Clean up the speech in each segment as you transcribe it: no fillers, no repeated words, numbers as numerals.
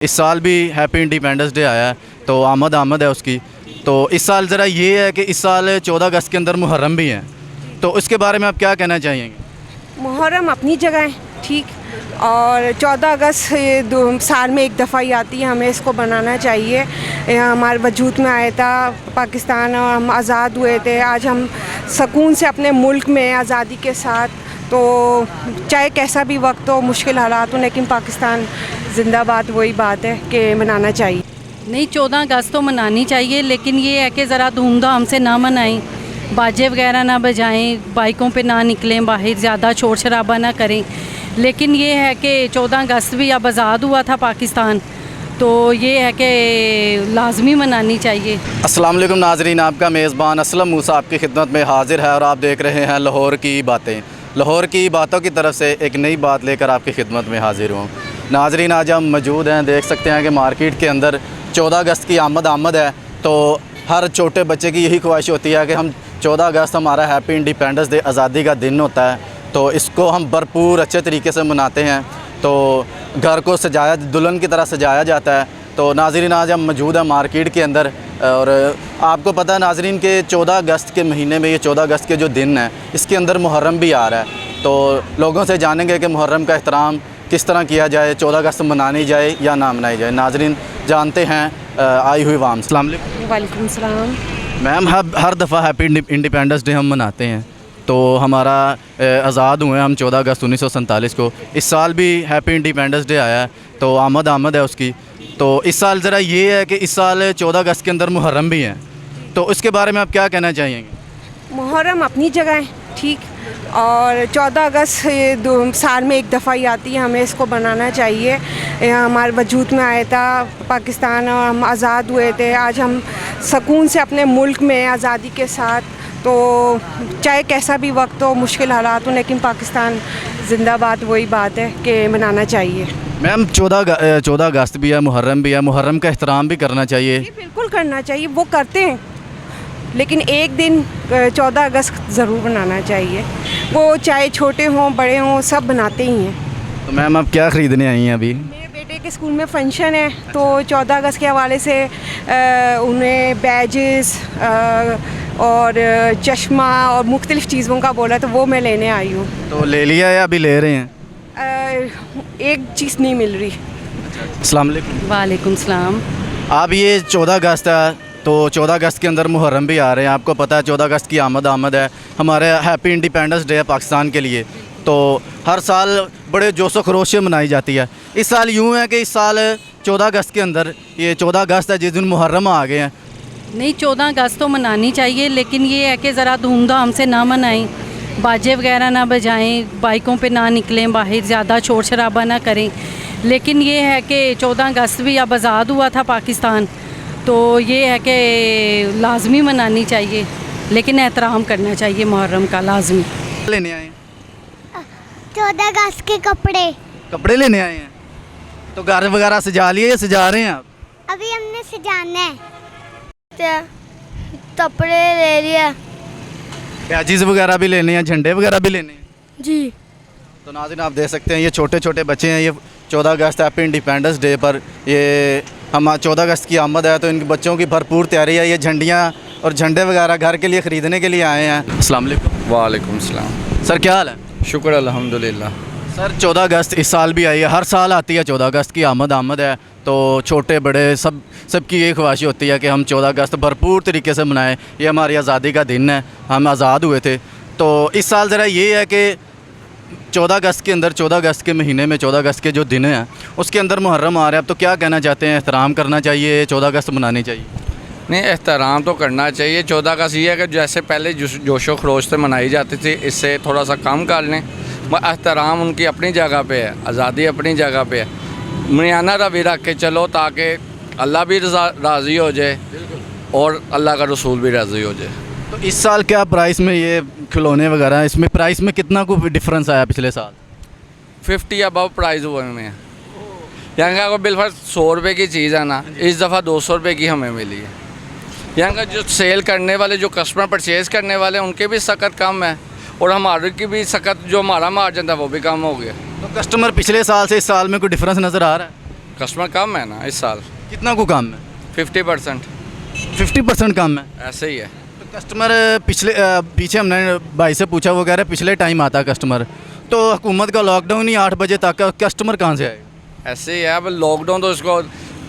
इस साल भी हैप्पी इंडिपेंडेंस डे आया है तो आमद है उसकी। तो इस साल ज़रा ये है कि इस साल 14 अगस्त के अंदर मुहर्रम भी है, तो उसके बारे में आप क्या कहना चाहेंगे? मुहर्रम अपनी जगह है ठीक, और 14 अगस्त साल में एक दफ़ा ही आती है, हमें इसको बनाना चाहिए। हमारे वजूद में आया था पाकिस्तान और हम आज़ाद हुए थे। आज हम सुकून से अपने मुल्क में आज़ादी के साथ, तो चाहे कैसा भी वक्त हो, मुश्किल हालात हो, लेकिन पाकिस्तान जिंदाबाद वही बात है कि मनाना चाहिए। नहीं, 14 अगस्त तो मनानी चाहिए, लेकिन ये है कि ज़रा धूमधाम से ना मनाएं, बाजे वगैरह ना बजाएं, बाइकों पे ना निकलें बाहर, ज़्यादा शोर शराबा ना करें। लेकिन ये है कि 14 अगस्त भी अब आज़ाद हुआ था पाकिस्तान, तो ये है कि लाजमी मनानी चाहिए। अस्सलाम वालेकुम नाजरीन, आपका मेज़बान असलम मूसा आपकी खिदमत में हाजिर है और आप देख रहे हैं लाहौर की बातें। लाहौर की बातों की तरफ से एक नई बात लेकर आपकी खिदमत में हाजिर हूँ। नाजरीन, आज हम मौजूद हैं, देख सकते हैं कि मार्केट के अंदर 14 अगस्त की आमद है, तो हर छोटे बच्चे की यही ख्वाहिश होती है कि हम 14 अगस्त हमारा हैप्पी इंडिपेंडेंस डे, आज़ादी का दिन होता है, तो इसको हम भरपूर अच्छे तरीके से मनाते हैं। तो घर को सजाया, दुल्हन की तरह सजाया जाता है। तो नाजरीन, आज हम मौजूद हैं मार्केट के अंदर, और आपको पता है नाजरीन के 14 अगस्त के महीने में, ये 14 अगस्त के जो दिन है, इसके अंदर मुहर्रम भी आ रहा है। तो लोगों से जानेंगे कि मुहर्रम का एहतराम किस तरह किया जाए, 14 अगस्त मनानी जाए या ना मनाई जाए। नाजरीन, जानते हैं आई हुई वाम। अस्सलाम वालेकुम। वालेकुम सलाम। मैम, हर दफ़ा हैप्पी इंडिपेंडेंस डे हम मनाते हैं, तो हमारा आज़ाद हुए हम 14 अगस्त 1947 को। इस साल भी हैप्पी इंडिपेंडेंस डे आया है तो आमद है उसकी। तो इस साल ज़रा ये है कि इस साल 14 अगस्त के अंदर मुहर्रम भी है, तो उसके बारे में आप क्या कहना चाहेंगे? मुहर्रम अपनी जगह है ठीक, और 14 अगस्त साल में एक दफ़ा ही आती है, हमें इसको बनाना चाहिए। हमारे वजूद में आया था पाकिस्तान और हम आज़ाद हुए थे। आज हम सुकून से अपने मुल्क में आज़ादी के साथ, तो चाहे कैसा भी वक्त हो, मुश्किल हालात हो, लेकिन पाकिस्तान जिंदाबाद वही बात है कि मनाना चाहिए। मैम, 14 अगस्त भी है, मुहर्रम भी है, मुहर्रम का एहतराम भी करना चाहिए। ये बिल्कुल करना चाहिए, वो करते हैं, लेकिन एक दिन 14 अगस्त ज़रूर बनाना चाहिए। वो चाहे छोटे हों बड़े हों, सब बनाते ही हैं। तो मैम, आप क्या ख़रीदने आई हैं अभी? मेरे बेटे के स्कूल में फंक्शन है, तो 14 अगस्त के हवाले से उन्हें बैजेस और चश्मा और मुख्तलिफ़ चीज़ों का बोला, तो वो मैं लेने आई हूँ। तो ले लिया या अभी ले रहे हैं? एक चीज़ नहीं मिल रही। अस्सलाम वालेकुम। वालेकुम सलाम। अब ये 14 अगस्त है, तो 14 अगस्त के अंदर मुहर्रम भी आ रहे हैं। आपको पता है 14 अगस्त की आमद है, हमारे हैप्पी इंडिपेंडेंस डे है पाकिस्तान के लिए। तो हर साल बड़े जोश व खरोश से मनाई जाती है। इस साल यूँ है कि इस साल 14 अगस्त के अंदर, ये 14 अगस्त है जिस दिन मुहर्रम आ गए हैं। नहीं, 14 अगस्त तो मनानी चाहिए, लेकिन ये है कि ज़रा धूमधाम से ना मनाएं, बाजे वगैरह ना बजाएं, बाइकों पे ना निकलें बाहर, ज़्यादा शोर शराबा ना करें। लेकिन ये है कि 14 अगस्त भी अब आज़ाद हुआ था पाकिस्तान, तो ये है कि लाजमी मनानी चाहिए, लेकिन एहतराम करना चाहिए मुहर्रम का लाजमी। लेने आए हैं? 14 अगस्त के कपड़े लेने आए हैं, तो घर वगैरह सजा लिए या सजा रहे हैं आप? अभी हमने सजाना है, कपड़े ले लिया बैजेस वगैरह भी लेने हैं, झंडे वगैरह भी लेने हैं जी। तो नाज़रीन, आप देख सकते हैं ये छोटे छोटे बच्चे हैं। ये 14 अगस्त हैप्पी इंडिपेंडेंस डे पर, ये हम 14 अगस्त की आमद है, तो इन बच्चों की भरपूर तैयारी है। ये झंडियाँ और झंडे वगैरह घर के लिए ख़रीदने के लिए आए हैं। अस्सलाम वालेकुम। वालेकुम सलाम। सर, क्या हाल है? शुक्र अल्हम्दुलिल्लाह। सर, 14 अगस्त इस साल भी आई है, हर साल आती है 14 अगस्त की आमद है, तो छोटे बड़े सबकी ये ख्वाहिश होती है कि हम 14 अगस्त भरपूर तरीके से मनाएं। ये हमारी आज़ादी का दिन है, हम आज़ाद हुए थे। तो इस साल ज़रा ये है कि 14 अगस्त के अंदर, 14 अगस्त के महीने में, 14 अगस्त के जो दिन हैं उसके अंदर मुहर्रम आ रहा है। अब तो क्या कहना चाहते हैं, एहतराम करना चाहिए, 14 अगस्त मनानी चाहिए? नहीं, एहतराम तो करना चाहिए। 14 अगस्त ये है कि जैसे पहले जोशो खरोश से मनाई जाती थी, इससे थोड़ा सा कम कर लें। एहतराम उनकी अपनी जगह पे है, आज़ादी अपनी जगह पे है, मयाना रवि रख के चलो, ताकि अल्लाह भी राज़ी हो जाए और अल्लाह का रसूल भी राज़ी हो जाए। तो इस साल क्या प्राइस में ये खिलौने वगैरह, इसमें प्राइस में कितना को डिफरेंस आया पिछले साल? 50 अबव प्राइस हुए में है। यहाँ का अगर बिलफर 100 रुपये की चीज़ है ना, इस दफ़ा 200 रुपये की हमें मिली है। यहाँ का जो सेल करने वाले, जो कस्टमर परचेज़ करने वाले, उनके भी सख्त कम है, और हमारे की भी सख्त, जो हमारा मार्जिन था वो भी कम हो गया। तो कस्टमर पिछले साल से इस साल में कोई डिफरेंस नज़र आ रहा है? कस्टमर कम है ना इस साल, कितना को कम है? 50%। 50% कम है। ऐसे ही है। तो कस्टमर पीछे हमने भाई से पूछा, वो कह रहे पिछले टाइम आता है कस्टमर, तो हुकूमत का लॉकडाउन ही 8 बजे तक है, कस्टमर कहाँ से आएगा? ऐसे ही है। अब लॉकडाउन तो इसको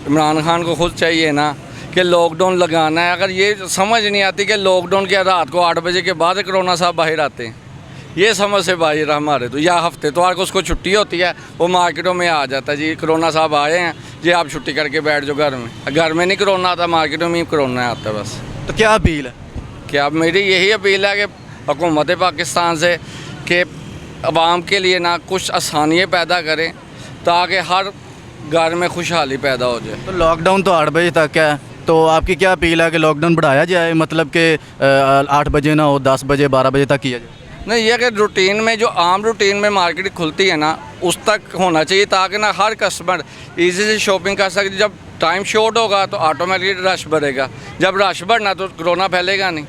इमरान खान को खुद चाहिए ना कि लॉकडाउन लगाना है। अगर ये समझ नहीं आती कि लॉकडाउन क्या रात को 8 बजे के बाद कोरोना साहब बाहर आते हैं, ये समझ से बाहर हमारे तो, या हफ्ते तो को उसको छुट्टी होती है, वो मार्केटों में आ जाता है जी कोरोना साहब आए हैं जी, आप छुट्टी करके बैठ जाओ घर में। घर में नहीं कोरोना आता, मार्केटों में ही कोरोना आता है बस। तो क्या अपील है? क्या मेरी यही अपील है कि हुकूमत पाकिस्तान से कि आवाम के लिए ना कुछ आसानियाँ पैदा करें ताकि हर घर में खुशहाली पैदा हो जाए। तो लॉकडाउन तो 8 बजे तक है, तो आपकी क्या अपील है कि लॉकडाउन बढ़ाया जाए, मतलब कि 8 बजे ना हो, 10 बजे 12 बजे तक किया जाए? नहीं, ये कि रूटीन में जो आम रूटीन में मार्केट खुलती है ना उस तक होना चाहिए ताकि ना हर कस्टमर ईजी से शॉपिंग कर सके। जब टाइम शॉर्ट होगा तो ऑटोमेटिकली रश बढ़ेगा, जब रश बढ़ना तो कोरोना फैलेगा नहीं।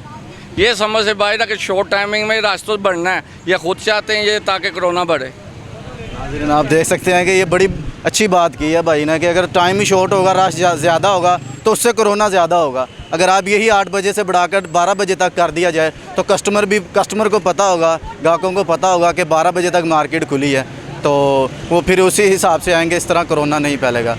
ये समझ से बाहर है कि शॉर्ट टाइमिंग में रश तो बढ़ना है, ये खुद चाहते हैं ये ताकि कोरोना बढ़े। नाज़रीन आप देख सकते हैं कि ये बड़ी अच्छी बात की है भाई ने कि अगर टाइम ही शॉर्ट होगा, रश ज़्यादा होगा तो उससे कोरोना ज़्यादा होगा। अगर आप यही 8 बजे से बढ़ाकर 12 बजे तक कर दिया जाए तो कस्टमर को पता होगा, ग्राहकों को पता होगा कि 12 बजे तक मार्केट खुली है, तो वो फिर उसी हिसाब से आएंगे, इस तरह कोरोना नहीं फैलेगा।